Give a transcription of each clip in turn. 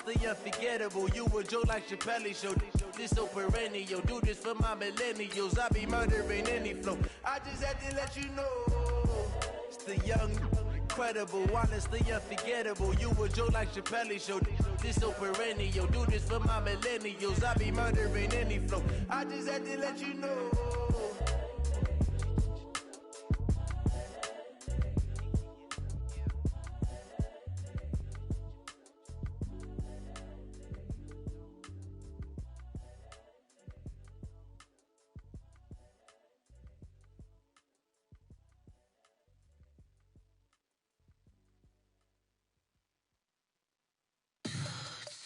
the unforgettable. You a joke like Chappelle Show. This so perennial. Do this for my millennials. I be murdering any flow. I just had to let you know. It's the young, incredible, honestly unforgettable. You a joke like Chappelle Show. This so perennial. Do this for my millennials. I be murdering any flow. I just had to let you know.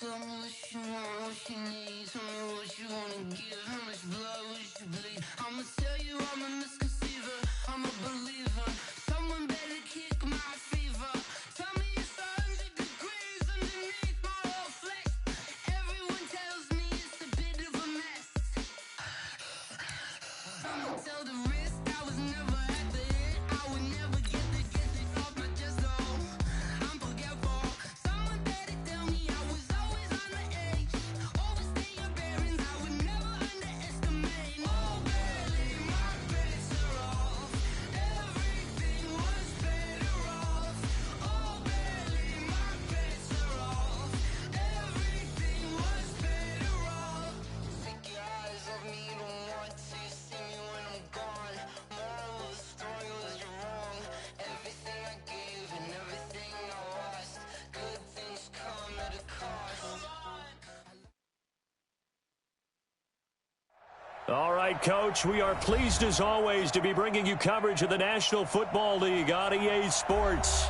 Tell me what you want, what you need. Tell me what you wanna give. How much blood would you bleed? I'ma tell you I'm a misconceiver. I'm a believer. Someone better kick my fever. Tell me it's 100 degrees underneath my whole flesh. Everyone tells me it's a bit of a mess. I'ma tell the risk I was never at the end. I would never get this off my chest though. I'm forgetful. Someone better tell me I was always on the edge. Overstay your bearings, I would never underestimate. Oh, barely my bets are off. Everything was better off. Oh, barely my bets are off. Everything was better off. Take your eyes off me, don't want to see me when I'm gone. Moral of the story was you're wrong. Everything I gave and everything I lost. Good things come at a cost. All right, Coach, we are pleased as always to be bringing you coverage of the National Football League on EA Sports.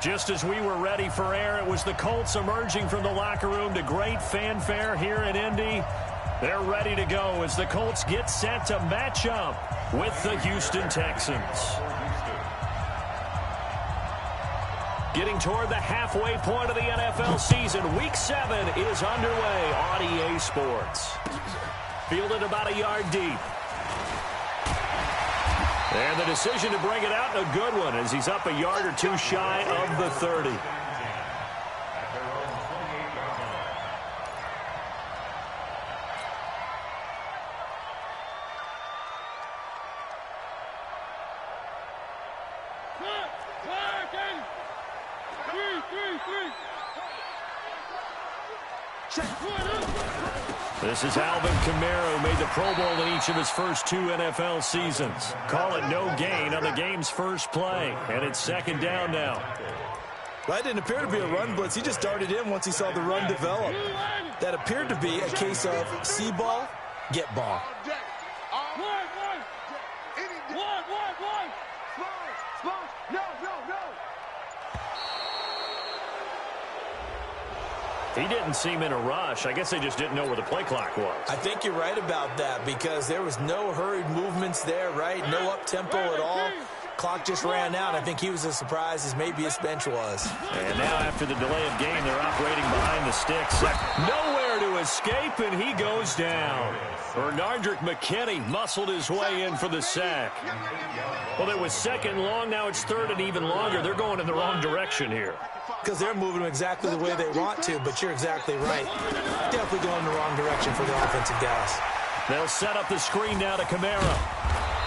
Just as we were ready for air, it was the Colts emerging from the locker room to great fanfare here in Indy. They're ready to go as the Colts get set to match up with the Houston Texans. Getting toward the halfway point of the NFL season, Week 7 is underway on EA Sports. Fielded about a yard deep. And the decision to bring it out, a good one, as he's up a yard or two shy of the 30. This is Alvin Kamara, who made the Pro Bowl in each of his first 2 NFL seasons. Call it no gain on the game's first play, and it's second down now. That didn't appear to be a run blitz. He just darted in once he saw the run develop. That appeared to be a case of see ball, get ball. He didn't seem in a rush. I guess they just didn't know where the play clock was. I think you're right about that because there was no hurried movements there, right? No up-tempo at all. Clock just ran out. I think he was as surprised as maybe his bench was. And now after the delay of game, they're operating behind the sticks. Nowhere to escape, and he goes down. Bernardrick McKinney muscled his way in for the sack. Well, it was second long. Now it's third and even longer. They're going in the wrong direction here. Because they're moving exactly the way they want to, but you're exactly right. Definitely going in the wrong direction for the offensive guys. They'll set up the screen now to Kamara.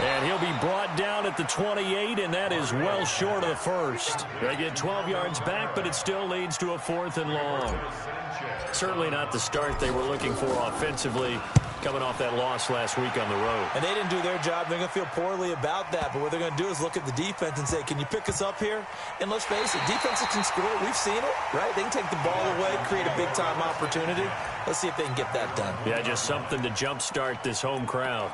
And he'll be brought down at the 28, and that is well short of the first. They get 12 yards back, but it still leads to a 4th and long. Certainly not the start they were looking for offensively, coming off that loss last week on the road. And they didn't do their job. They're going to feel poorly about that. But what they're going to do is look at the defense and say, can you pick us up here? And let's face it, defenses can score. We've seen it, right? They can take the ball away, create a big-time opportunity. Let's see if they can get that done. Yeah, just something to jumpstart this home crowd.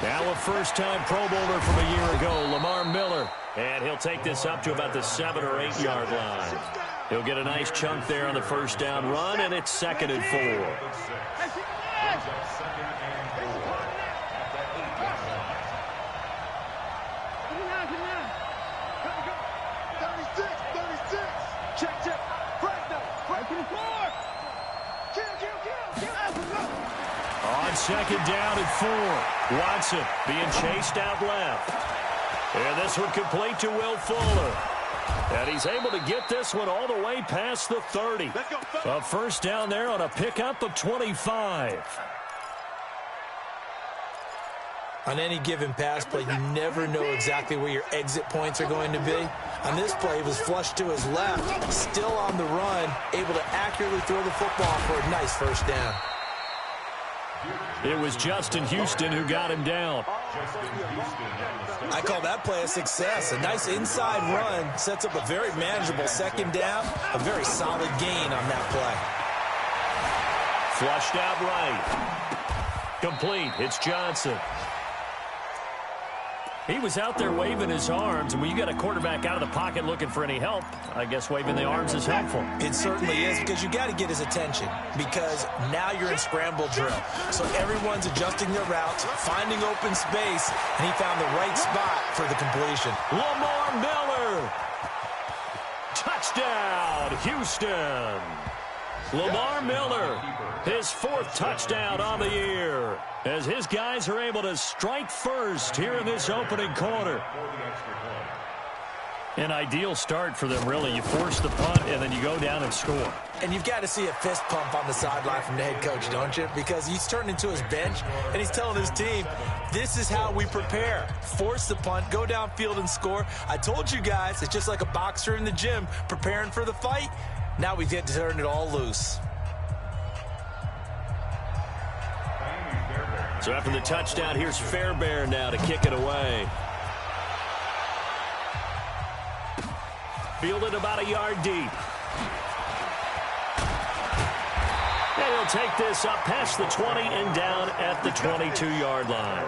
Now a first-time Pro Bowler from a year ago, Lamar Miller. And he'll take this up to about the 7- or 8-yard line. He'll get a nice chunk there on the first down run, and it's 2nd and 4. on second down and 4. Watson being chased out left. And this one complete to Will Fuller. And he's able to get this one all the way past the 30. A first down there on a pickup of 25. On any given pass play, you never know exactly where your exit points are going to be. On this play, he was flushed to his left, still on the run, able to accurately throw the football for a nice first down. It was Justin Houston who got him down. I call that play a success. A nice inside run sets up a very manageable second down, a very solid gain on that play. Flushed out right. Complete. It's Johnson. He was out there waving his arms, and when you got a quarterback out of the pocket looking for any help, I guess waving the arms is helpful. It certainly is, because you got to get his attention, because now you're in scramble drill. So everyone's adjusting their routes, finding open space, and he found the right spot for the completion. Lamar Miller. Touchdown, Houston. Lamar Miller, his 4th touchdown on the year, as his guys are able to strike first here in this opening quarter. An ideal start for them, really. You force the punt, and then you go down and score. And you've got to see a fist pump on the sideline from the head coach, don't you? Because he's turned into his bench, and he's telling his team, this is how we prepare. Force the punt, go downfield and score. I told you guys, it's just like a boxer in the gym preparing for the fight. Now we get to turn it all loose. So after the touchdown, here's Fairbairn now to kick it away. Fielded about a yard deep. And he'll take this up past the 20 and down at the 22-yard line.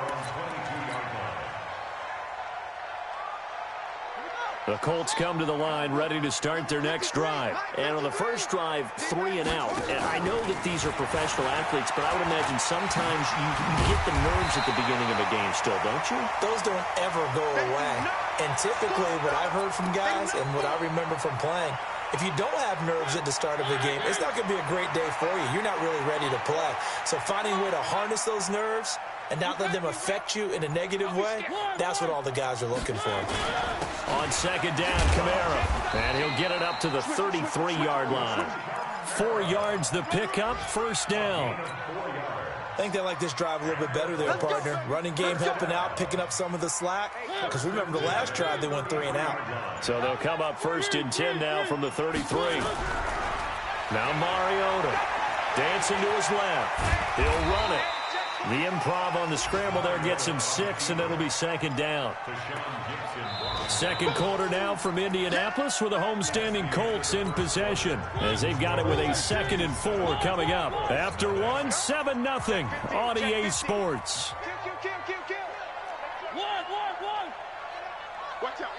The Colts come to the line ready to start their next drive. And on the first drive, 3 and out. And I know that these are professional athletes, but I would imagine sometimes you get the nerves at the beginning of a game still, don't you? Those don't ever go away. And typically what I've heard from guys and what I remember from playing, if you don't have nerves at the start of the game, it's not going to be a great day for you. You're not really ready to play. So finding a way to harness those nerves and not let them affect you in a negative way, that's what all the guys are looking for. On second down, Kamara. And he'll get it up to the 33-yard line. 4 yards the pickup, first down. I think they like this drive a little bit better there, partner. Running game helping out, picking up some of the slack. Because remember the last drive, they went 3 and out. So they'll come up first and 10 now from the 33. Now Mariota dancing to his left. He'll run it. The improv on the scramble there gets him 6, and it'll be second down. Second quarter now from Indianapolis with the homestanding Colts in possession, as they've got it with a 2nd and 4 coming up. After 1, 7-0 on EA Sports. Watch out.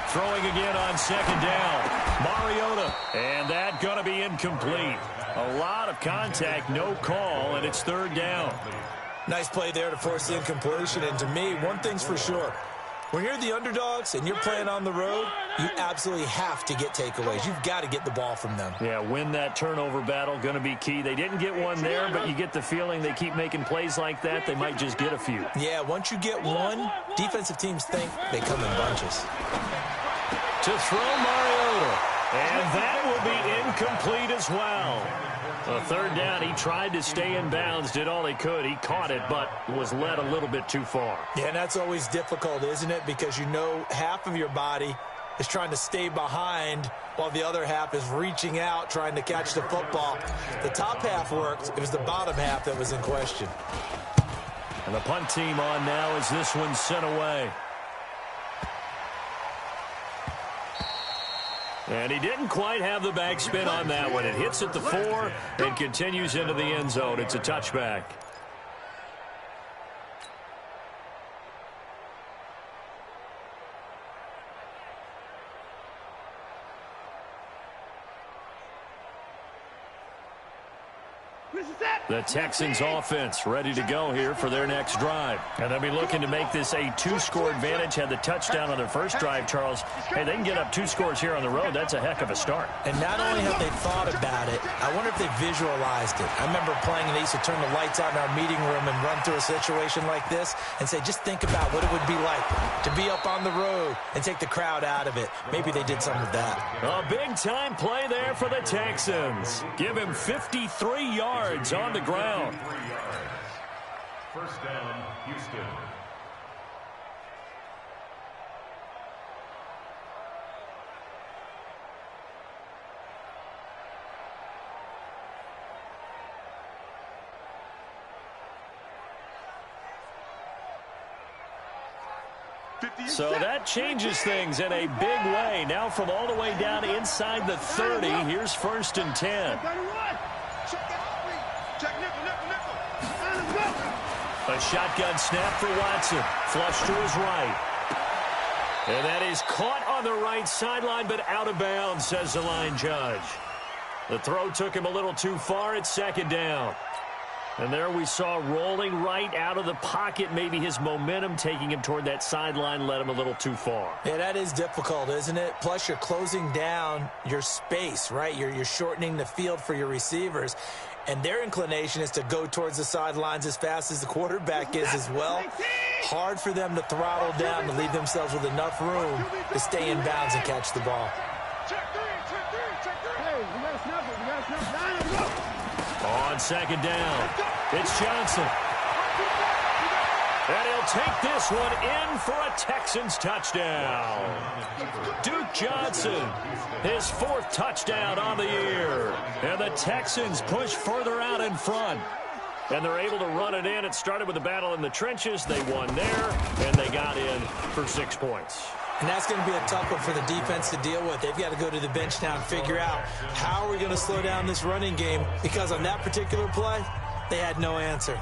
Throwing again on second down. Mariota, and that going to be incomplete. A lot of contact, no call, and it's 3rd down. Nice play there to force the incompletion. And to me, one thing's for sure. When you're the underdogs and you're playing on the road, you absolutely have to get takeaways. You've got to get the ball from them. Yeah, win that turnover battle, going to be key. They didn't get one there, but you get the feeling they keep making plays like that, they might just get a few. Yeah, once you get one, defensive teams think they come in bunches. To throw Mariota, and that will be incomplete as well. A 3rd down, he tried to stay in bounds, did all he could. He caught it, but was led a little bit too far. Yeah, and that's always difficult, isn't it? Because you know half of your body is trying to stay behind while the other half is reaching out, trying to catch the football. The top half worked. It was the bottom half that was in question. And the punt team on now as this one's sent away. And he didn't quite have the backspin on that one. It hits at the 4 and continues into the end zone. It's a touchback. The Texans offense ready to go here for their next drive. And they'll be looking to make this a 2-score advantage. Had the touchdown on their first drive, Charles. Hey, they can get up 2 scores here on the road. That's a heck of a start. And not only have they thought about it, I I wonder if they visualized it. I remember playing, and they used to turn the lights out in our meeting room and run through a situation like this and say, just think about what it would be like to be up on the road and take the crowd out of it. Maybe they did some of that. A big-time play there for the Texans. Give him 53 yards on the ground. First down, Houston. So that changes things in a big way. Now from all the way down inside the 30, here's 1st and 10. A shotgun snap for Watson. Flush to his right. And that is caught on the right sideline, but out of bounds, says the line judge. The throw took him a little too far. It's 2nd down. And there we saw rolling right out of the pocket. Maybe his momentum taking him toward that sideline led him a little too far. Yeah, that is difficult, isn't it? Plus, you're closing down your space, right? You're shortening the field for your receivers. And their inclination is to go towards the sidelines as fast as the quarterback is as well. Hard for them to throttle down to leave themselves with enough room to stay in bounds and catch the ball. On 2nd down, it's Johnson. And he'll take this one in for a Texans touchdown. Duke Johnson, his 4th touchdown on the year. And the Texans push further out in front. And they're able to run it in. It started with a battle in the trenches. They won there, and they got in for 6 points. And that's going to be a tough one for the defense to deal with. They've got to go to the bench now and figure out how are we going to slow down this running game, because on that particular play, they had no answer.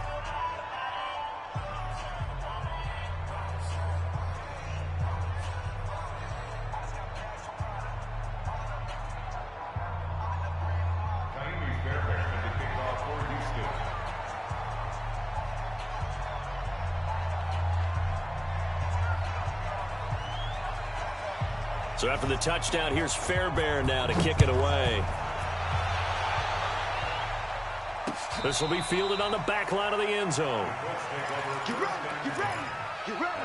So after the touchdown, here's Fairbairn now to kick it away. This will be fielded on the back line of the end zone. Get ready, get ready, get ready.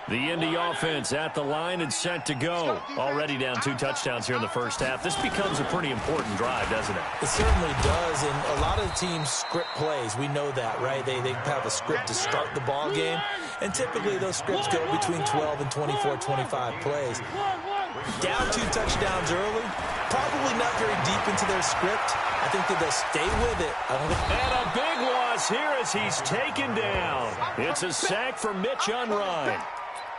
The Indy offense at the line and set to go. Already down 2 touchdowns here in the first half. This becomes a pretty important drive, doesn't it? It certainly does, and a lot of the teams script plays. We know that, right? They have a script to start the ball game, and typically those scripts go between 12 and 24, 25 plays. Down 2 touchdowns early, probably not very deep into their script. I think that they'll stay with it. And a big loss here as he's taken down. It's a sack for Mitch Unrein.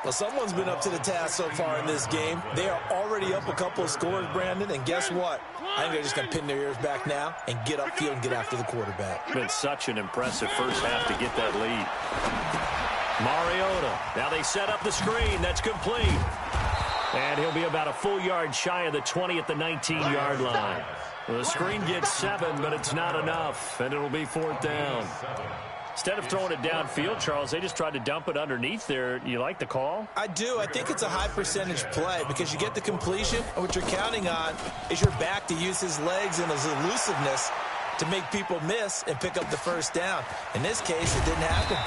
Well, someone's been up to the task so far in this game. They are already up a couple of scores, Brandon, and guess what? I think they're just going to pin their ears back now and get upfield and get after the quarterback. Been such an impressive first half to get that lead. Mariota. Now they set up the screen. That's complete. And he'll be about a full yard shy of the 20 at the 19-yard line. The screen gets 7, but it's not enough, and it'll be 4th down. Instead of throwing it downfield, Charles, they just tried to dump it underneath there. You like the call? I do. I think it's a high-percentage play because you get the completion, and what you're counting on is your back to use his legs and his elusiveness to make people miss and pick up the first down. In this case, it didn't happen.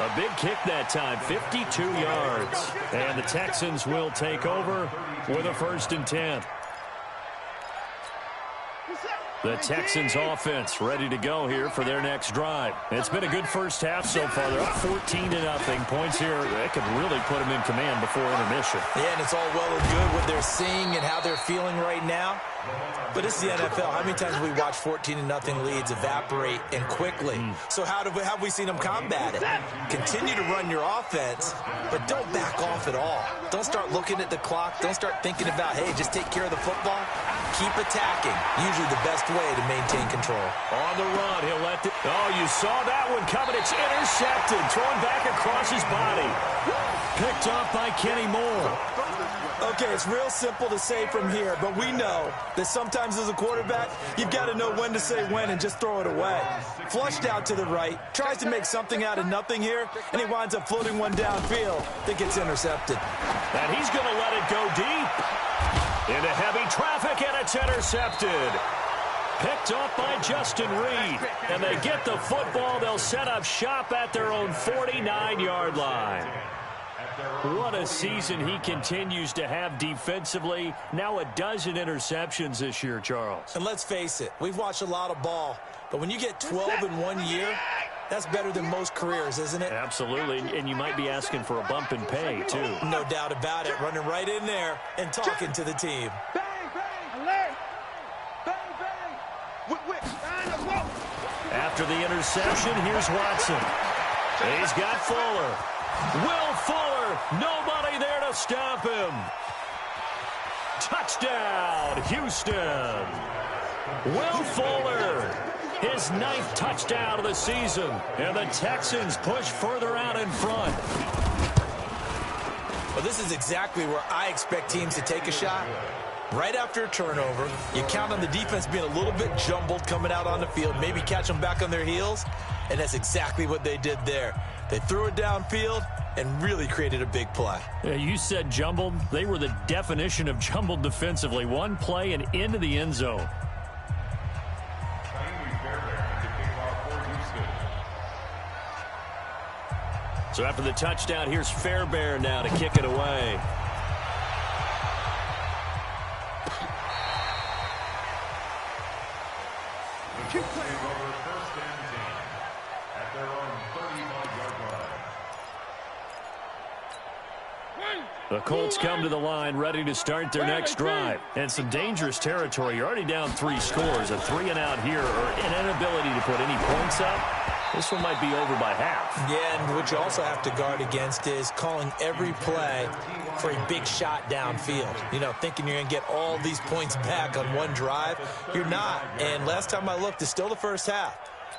A big kick that time, 52 yards. And the Texans will take over with a 1st and 10. The Texans offense ready to go here for their next drive. It's been a good first half so far. They're up 14-0. Points here, they could really put them in command before intermission. Yeah, and it's all well and good what they're seeing and how they're feeling right now. But it's the NFL. How many times have we watched 14-0 leads evaporate and quickly? So how have we seen them combat it? Continue to run your offense, but don't back off at all. Don't start looking at the clock. Don't start thinking about, hey, just take care of the football. Keep attacking. Usually the best way to maintain control. On the run, he'll let the... Oh, you saw that one coming. It's intercepted. Thrown back across his body. picked off by Kenny Moore. Okay, it's real simple to say from here, but we know that sometimes as a quarterback, you've got to know when to say when and just throw it away. Flushed out to the right, tries to make something out of nothing here, and he winds up floating one downfield that gets intercepted. And he's going to let it go deep. Into heavy traffic, and it's intercepted. Picked off by Justin Reed. And they get the football. They'll set up shop at their own 49-yard line. What a season he continues to have defensively. Now a dozen interceptions this year, Charles. And let's face it, we've watched a lot of ball. But when you get 12 in 1 year, that's better than most careers, isn't it? Absolutely, and you might be asking for a bump in pay, too. No doubt about it. Running right in there and talking to the team. Bang, bang, alert! Bang, bang! Whip, After the interception, here's Watson. He's got Fuller. Will Fuller, nobody there to stop him. Touchdown, Houston. Will Fuller, his 9th touchdown of the season. And the Texans push further out in front. Well, this is exactly where I expect teams to take a shot. Right after a turnover, you count on the defense being a little bit jumbled coming out on the field, maybe catch them back on their heels, and that's exactly what they did there. They threw it downfield and really created a big play. Yeah, you said jumbled. They were the definition of jumbled defensively. One play and into the end zone. So after the touchdown, here's Fairbairn now to kick it away. The Colts come to the line ready to start their next drive. And some dangerous territory. You're already down 3 scores. A 3-and-out here or an inability to put any points up. This one might be over by half. Yeah, and what you also have to guard against is calling every play for a big shot downfield. You know, thinking you're going to get all these points back on one drive. You're not. And last time I looked, it's still the first half.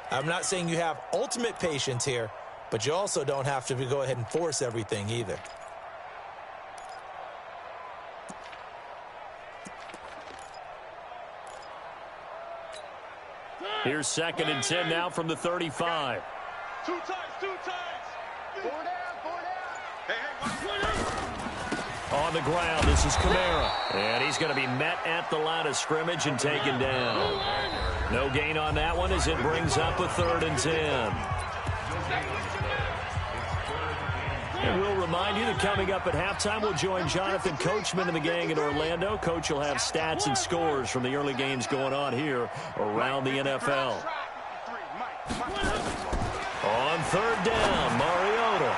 I'm not saying you have ultimate patience here, but you also don't have to go ahead and force everything either. Here's 2nd and 10 now from the 35. Two times. 4 down. Hey, On the ground, this is Kamara. And he's going to be met at the line of scrimmage and taken down. No gain on that one as it brings up a 3rd and 10. And we'll remind you that coming up at halftime, we'll join Jonathan Coachman and the gang in Orlando. Coach will have stats and scores from the early games going on here around the NFL. On 3rd down, Mariota.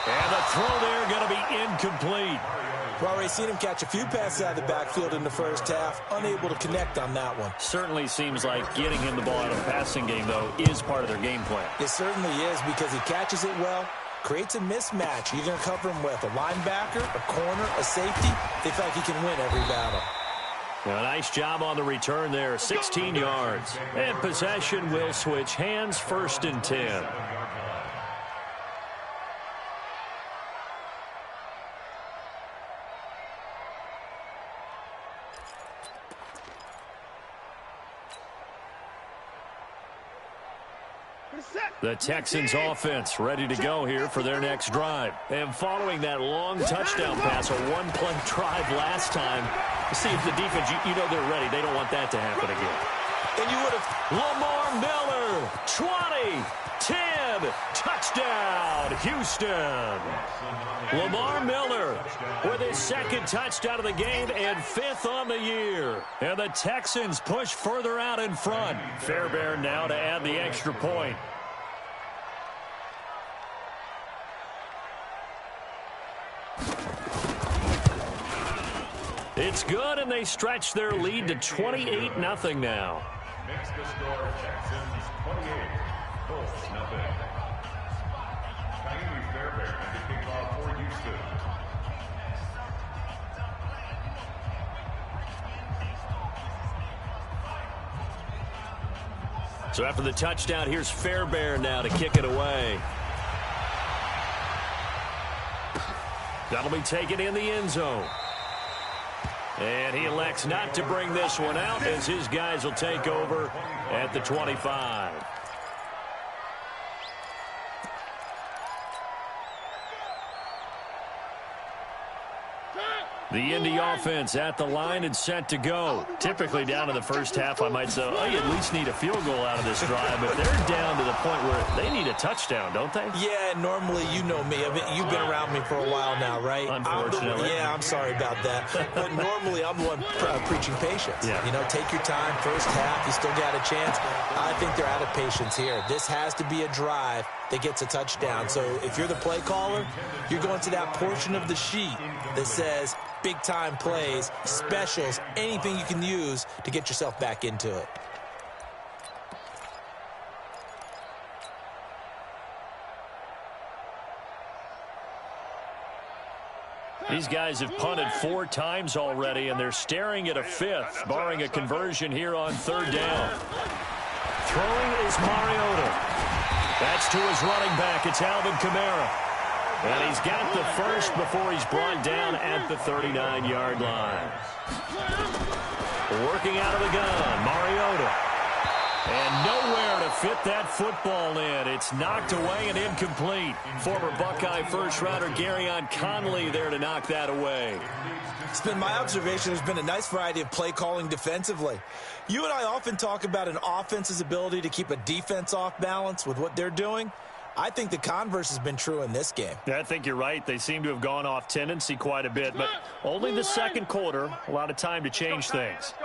And the throw there going to be incomplete. We've already seen him catch a few passes out of the backfield in the first half, unable to connect on that one. Certainly seems like getting him the ball out of the passing game, though, is part of their game plan. It certainly is because he catches it well, creates a mismatch. You're going to cover him with a linebacker, a corner, a safety. They feel like he can win every battle. A nice job on the return there, 16 yards. And possession will switch hands, 1st and 10. The Texans offense ready to go here for their next drive. And following that long touchdown pass, a 1-play drive last time, see if the defense, you know they're ready. They don't want that to happen again. And you would have... Lamar Miller, 20, 10, touchdown, Houston. Lamar Miller with his 2nd touchdown of the game and 5th on the year. And the Texans push further out in front. Fairbairn now to add the extra point. It's good, and they stretch their lead to 28-0 now. Makes the score Texans 28, Colts nothing. Kyrie Fairbairn to kick off for Houston. So after the touchdown, here's Fairbairn now to kick it away. That'll be taken in the end zone. And he elects not to bring this one out as his guys will take over at the 25. The Indy offense at the line and set to go. Typically down in the first half, I might say, oh, you at least need a field goal out of this drive, but they're down to the point where they need a touchdown, don't they? Yeah, normally, you know me. I mean, you've been around me for a while now, right? Unfortunately. I'm sorry about that. But normally, I'm the one preaching patience. Yeah. You know, take your time. First half, you still got a chance. I think they're out of patience here. This has to be a drive that gets a touchdown. So if you're the play caller, you're going to that portion of the sheet that says big-time plays, specials, anything you can use to get yourself back into it. These guys have punted 4 times already, and they're staring at a 5th, barring a conversion here on 3rd down. Throwing is Mariota. That's to his running back. It's Alvin Kamara. And he's got the first before he's brought down at the 39-yard line. Working out of the gun, Mariota. And nowhere to fit that football in. It's knocked away and incomplete. Former Buckeye first-rounder Garyon Conley there to knock that away. It's been my observation there's been a nice variety of play calling defensively. You and I often talk about an offense's ability to keep a defense off balance with what they're doing. I think the converse has been true in this game. Yeah, I think you're right. They seem to have gone off tendency quite a bit, but only the second quarter, a lot of time to change things.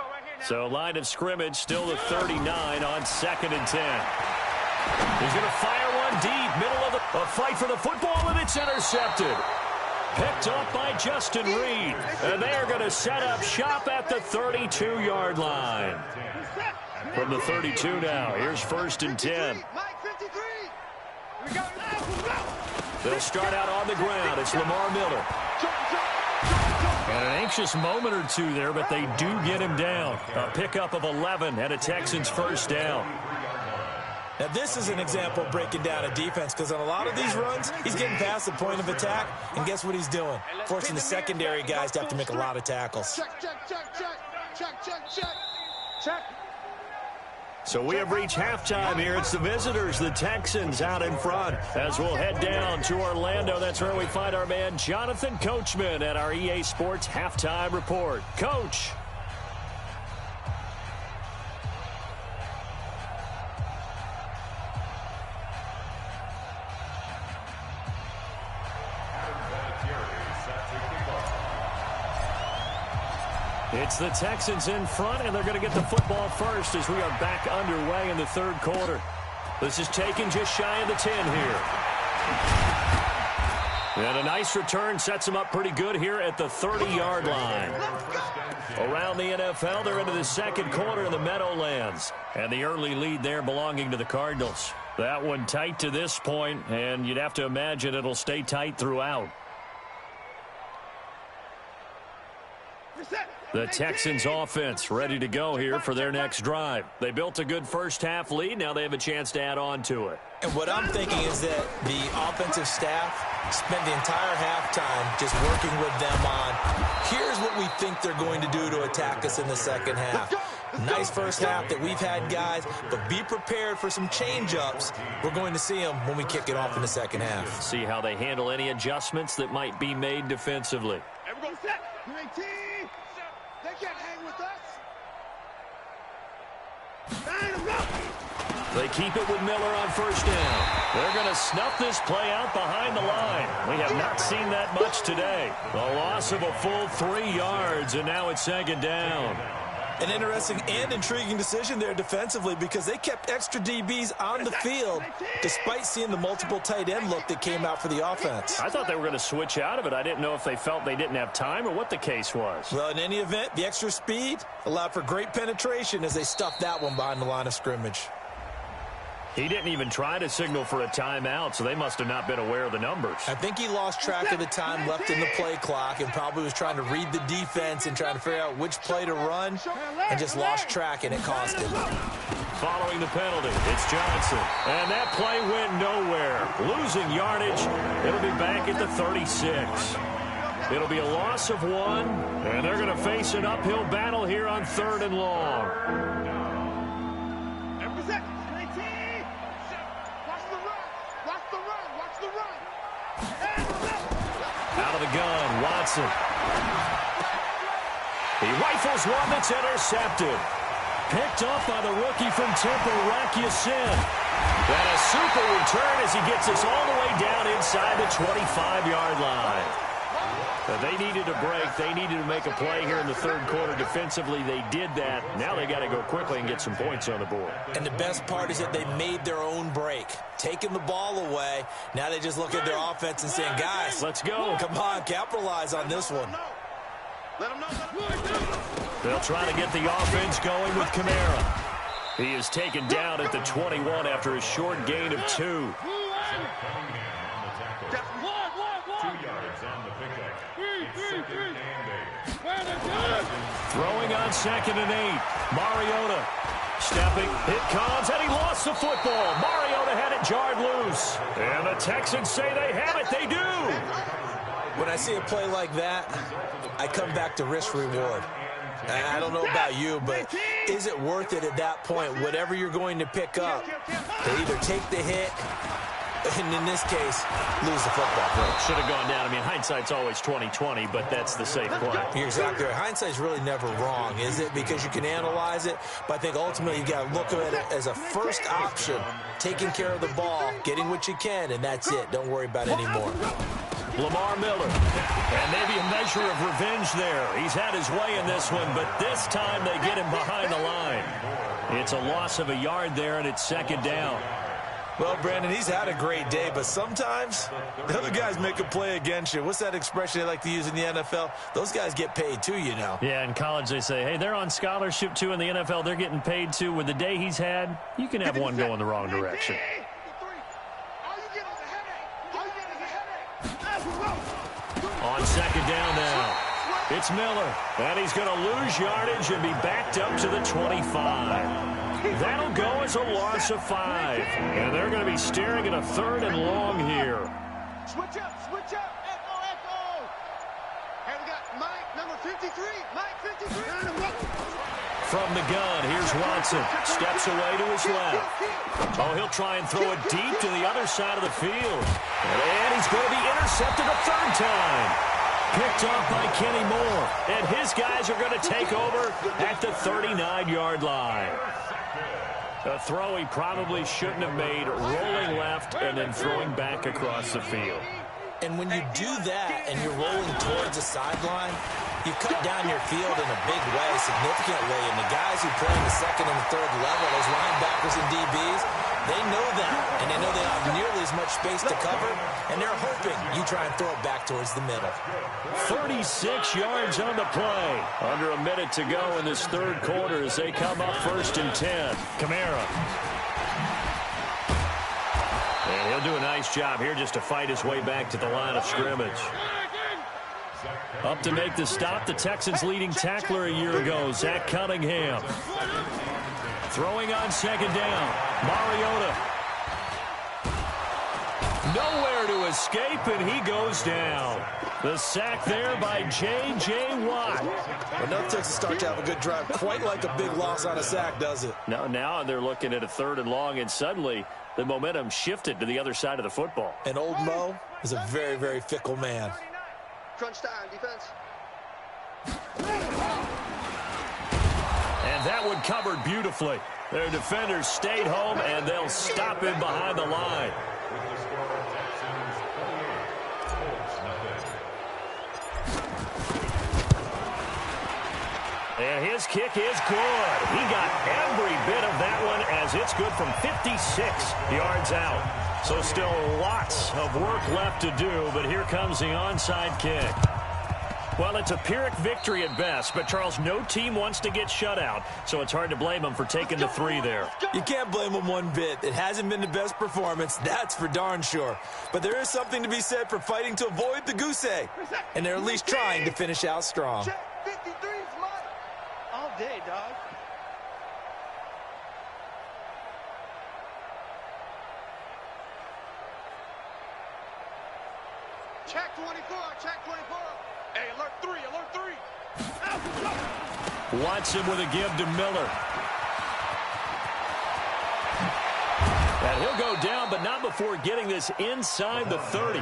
So line of scrimmage still the 39 on 2nd and 10. He's going to fire one deep, middle of the fight for the football, and it's intercepted. Picked up by Justin Reed, and they are going to set up shop at the 32-yard line. From the 32 now, here's 1st and 10. They'll start out on the ground. It's Lamar Miller. And an anxious moment or two there, but they do get him down. A pickup of 11 and a Texans first down. Now, this is an example of breaking down a defense because on a lot of these runs, he's getting past the point of attack, and guess what he's doing? Forcing the secondary guys to have to make a lot of tackles. Check. So we have reached halftime here. It's the visitors, the Texans, out in front. As we'll head down to Orlando, that's where we find our man Jonathan Coachman at our EA Sports Halftime Report. Coach. It's the Texans in front, and they're going to get the football first as we are back underway in the 3rd quarter. This is taken just shy of the 10 here. And a nice return sets them up pretty good here at the 30-yard line. Around the NFL, they're into the 2nd quarter in the Meadowlands. And the early lead there belonging to the Cardinals. That one tight to this point, and you'd have to imagine it'll stay tight throughout. The Texans offense ready to go here for their next drive. They built a good first-half lead. Now they have a chance to add on to it. And what I'm thinking is that the offensive staff spent the entire halftime just working with them on, here's what we think they're going to do to attack us in the second half. Nice first half that we've had, guys, but be prepared for some change-ups. We're going to see them when we kick it off in the second half. See how they handle any adjustments that might be made defensively. Everybody set. They can't hang with us. They keep it with Miller on first down. They're going to snuff this play out behind the line. We have not seen that much today. The loss of a full 3 yards, and now it's 2nd down. An interesting and intriguing decision there defensively because they kept extra DBs on the field despite seeing the multiple tight end look that came out for the offense. I thought they were going to switch out of it. I didn't know if they felt they didn't have time or what the case was. Well, in any event, the extra speed allowed for great penetration as they stuffed that one behind the line of scrimmage. He didn't even try to signal for a timeout, so they must have not been aware of the numbers. I think he lost track of the time left in the play clock and probably was trying to read the defense and trying to figure out which play to run and just lost track, and it cost him. Following the penalty, it's Johnson. And that play went nowhere. Losing yardage. It'll be back at the 36. It'll be a loss of 1, and they're going to face an uphill battle here on 3rd and long. Out of the gun, Watson. He rifles one that's intercepted. Picked up by the rookie from Temple, Rakiasin. And a super return as he gets us all the way down inside the 25-yard line. But they needed a break. They needed to make a play here in the 3rd quarter. Defensively, they did that. Now they got to go quickly and get some points on the board. And the best part is that they made their own break, taking the ball away. Now they just look at their offense and saying, guys, let's go. Come on, capitalize on this one. They'll try to get the offense going with Kamara. He is taken down at the 21 after a short gain of 2. 2 yards on the pickup. It's 2nd and 8. Throwing on 2nd and 8. Mariota stepping. It comes, and he lost the football. Mariota had it jarred loose. And the Texans say they have it. They do. When I see a play like that, I come back to risk-reward. I don't know about you, but is it worth it at that point, whatever you're going to pick up, to either take the hit, and in this case, lose the football? Well, should have gone down. I mean, hindsight's always 20/20, but that's the safe play. You're exactly right. Hindsight's really never wrong, is it? Because you can analyze it, but I think ultimately you got to look at it as a first option, taking care of the ball, getting what you can, and that's it. Don't worry about it anymore. Lamar Miller, and maybe a measure of revenge there. He's had his way in this one, but this time they get him behind the line. It's a loss of a yard there, and it's 2nd down. Well, Brandon, he's had a great day, but sometimes the other guys make a play against you. What's that expression they like to use in the NFL? Those guys get paid too, you know. Yeah, in college they say, hey, they're on scholarship too. In the NFL, they're getting paid too. With the day he's had, you can have one go in the wrong direction. On 2nd down now, it's Miller, and he's going to lose yardage and be backed up to the 25. That'll go as a loss of 5, and they're going to be staring at a 3rd and long here. Switch up, echo, echo. And we got Mike, number 53, Mike 53. From the gun, here's Watson, steps away to his left. Oh, he'll try and throw it deep to the other side of the field. And he's going to be intercepted a 3rd time. Picked off by Kenny Moore. And his guys are going to take over at the 39-yard line. A throw he probably shouldn't have made, rolling left and then throwing back across the field. And when you do that and you're rolling towards the sideline, you cut down your field in a big way, significant way. And the guys who play in the 2nd and the 3rd level, those linebackers and DBs, they know that. And they know they don't have nearly as much space to cover. And they're hoping you try and throw it back towards the middle. 36 yards on the play. Under a minute to go in this 3rd quarter as they come up 1st and 10. Kamara. And he'll do a nice job here just to fight his way back to the line of scrimmage. Up to make the stop, the Texans' leading tackler a year ago, Zach Cunningham. Throwing on 2nd down, Mariota. Nowhere to escape, and he goes down. The sack there by J.J. Watt. But no Texans start to have a good drive, quite like a big loss on a sack, does it? No, now they're looking at a 3rd and long, and suddenly the momentum shifted to the other side of the football. And old Mo is a very, very fickle man. Crunch time, defense. And that one covered beautifully. Their defenders stayed home, and they'll stop him behind the line. And his kick is good. He got every bit of that one as it's good from 56 yards out. So still lots of work left to do, but here comes the onside kick. Well, it's a Pyrrhic victory at best, but, Charles, no team wants to get shut out, so it's hard to blame them for taking the 3 there. You can't blame them one bit. It hasn't been the best performance, that's for darn sure. But there is something to be said for fighting to avoid the goose egg, and they're at least trying to finish out strong. 53 is mine. All day, dog. Check 24, check 24. Hey, alert three, alert three. Watson with a give to Miller. And he'll go down, but not before getting this inside the 30.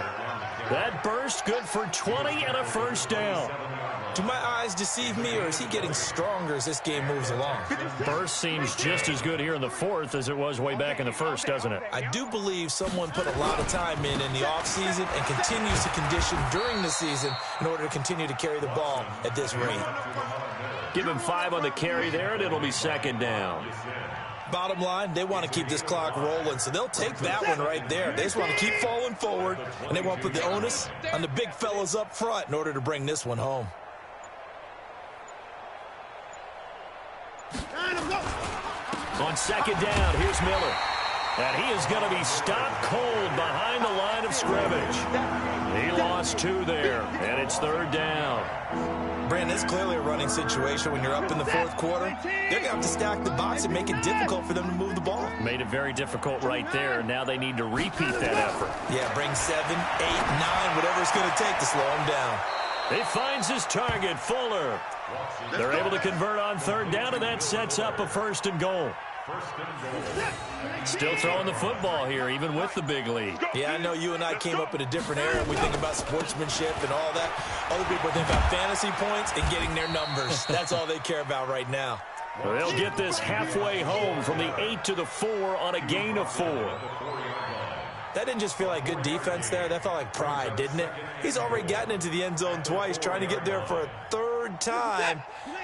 That burst good for 20 and a first down. Do my eyes deceive me, or is he getting stronger as this game moves along? Burst seems just as good here in the fourth as it was way back in the first, doesn't it? I do believe someone put a lot of time in the offseason and continues to condition during the season in order to continue to carry the ball at this rate. Give him 5 on the carry there, and it'll be second down. Bottom line, they want to keep this clock rolling, so they'll take that one right there. They just want to keep falling forward, and they want to put the onus on the big fellas up front in order to bring this one home. On second down, here's Miller. And he is going to be stopped cold behind the line of scrimmage. He lost 2 there, and it's third down. Brandon, it's clearly a running situation when you're up in the fourth quarter. They're going to have to stack the box and make it difficult for them to move the ball. Made it very difficult right there. Now they need to repeat that effort. Yeah, bring 7, 8, 9, whatever it's going to take to slow him down. He finds his target, Fuller. They're able to convert on third down, and that sets up a first and goal. Still throwing the football here, even with the big lead. Yeah, I know you and I came up in a different era. We think about sportsmanship and all that. Other people think about fantasy points and getting their numbers. That's all they care about right now. Well, they'll get this halfway home from the 8 to the 4 on a gain of 4. That didn't just feel like good defense there. That felt like pride, didn't it? He's already gotten into the end zone twice, trying to get there for a third time.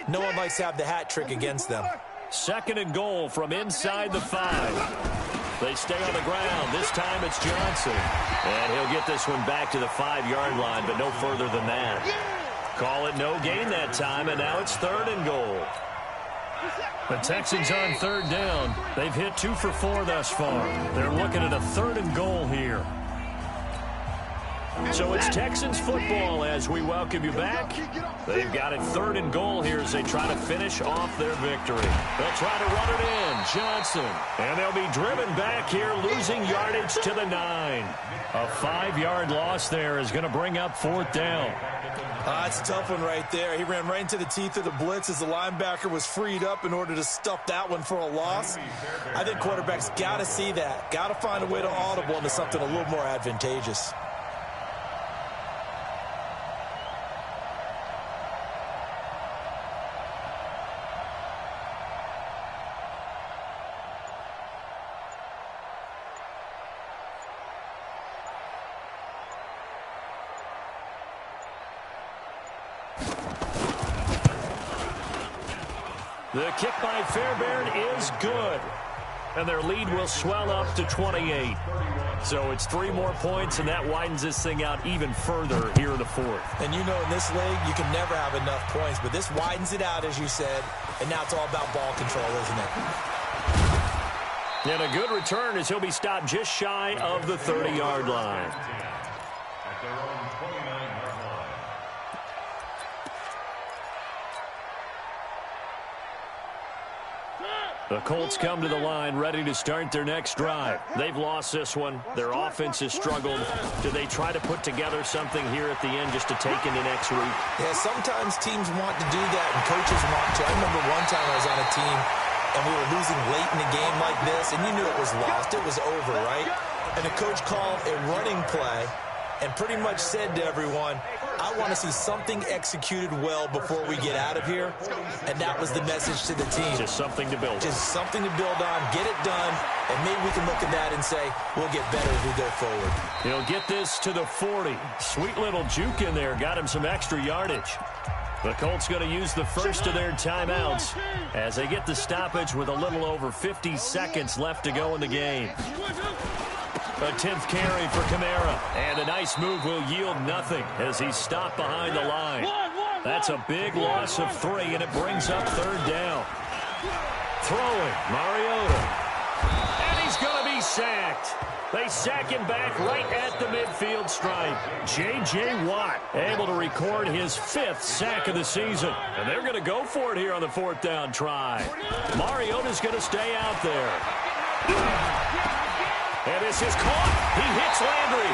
No one likes to have the hat trick against them. Second and goal from inside the 5. They stay on the ground. This time it's Johnson. And he'll get this one back to the 5-yard line, but no further than that. Call it no gain that time, and now it's third and goal. The Texans on third down. They've hit 2 for 4 thus far. They're looking at a third and goal here. So it's Texans football as we welcome you back. They've got it third and goal here as they try to finish off their victory. They'll try to run it in. Johnson. And they'll be driven back here, losing yardage to the 9. A 5-yard loss there is going to bring up fourth down. That's a tough one right there. He ran right into the teeth of the blitz as the linebacker was freed up in order to stuff that one for a loss. I think quarterbacks got to see that. Got to find a way to audible into something a little more advantageous. The kick by Fairbairn is good. And their lead will swell up to 28. So it's 3 more points, and that widens this thing out even further here in the fourth. And you know in this league, you can never have enough points. But this widens it out, as you said. And now it's all about ball control, isn't it? And a good return as he'll be stopped just shy of the 30-yard line. At their own 29-yard line. The Colts come to the line ready to start their next drive. They've lost this one. Their offense has struggled. Do they try to put together something here at the end just to take into next week? Yeah, sometimes teams want to do that and coaches want to. I remember one time I was on a team and we were losing late in a game like this, and you knew it was lost. It was over, right? And the coach called a running play and pretty much said to everyone, I want to see something executed well before we get out of here. And that was the message to the team. Just something to build on. Just something to build on, get it done, and maybe we can look at that and say, we'll get better as we go forward. He'll get this to the 40. Sweet little juke in there. Got him some extra yardage. The Colts going to use the first of their timeouts as they get the stoppage with a little over 50 seconds left to go in the game. A 10th carry for Kamara. And a nice move will yield nothing as he's stopped behind the line. That's a big loss of 3, and it brings up third down. Throwing, Mariota. And he's going to be sacked. They sack him back right at the midfield stripe. J.J. Watt able to record his 5th sack of the season. And they're going to go for it here on the fourth down try. Mariota's going to stay out there. And this is caught. He hits Landry.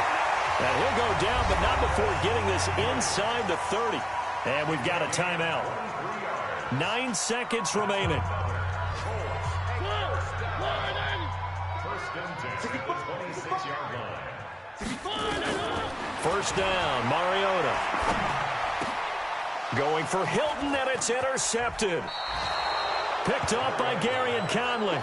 And he'll go down, but not before getting this inside the 30. And we've got a timeout. 9 seconds remaining. First down, Mariota. Going for Hilton, and it's intercepted. Picked off by Gary and Conley.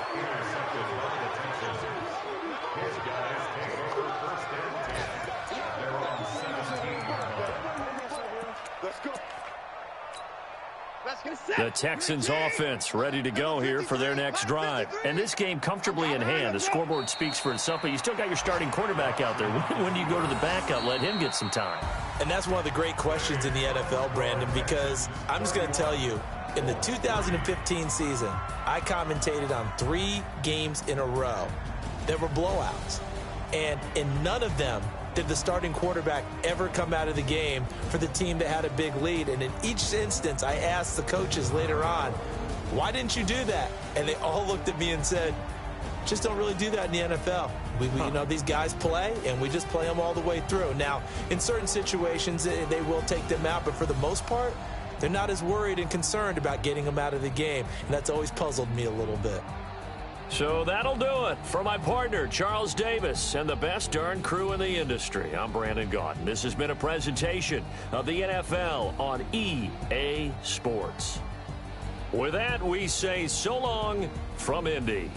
The Texans offense ready to go here for their next drive. And this game comfortably in hand. The scoreboard speaks for itself, but you still got your starting quarterback out there. When do you go to the backup? Let him get some time. And that's one of the great questions in the NFL, Brandon, because I'm just going to tell you, in the 2015 season, I commentated on 3 games in a row that were blowouts. And in none of them did the starting quarterback ever come out of the game for the team that had a big lead. And in each instance, I asked the coaches later on, why didn't you do that? And they all looked at me and said, just don't really do that in the NFL. You know, these guys play, and we just play them all the way through. Now, in certain situations, they will take them out, but for the most part, they're not as worried and concerned about getting them out of the game. And that's always puzzled me a little bit. So that'll do it for my partner, Charles Davis, and the best darn crew in the industry. I'm Brandon Gaudin. This has been a presentation of the NFL on EA Sports. With that, we say so long from Indy.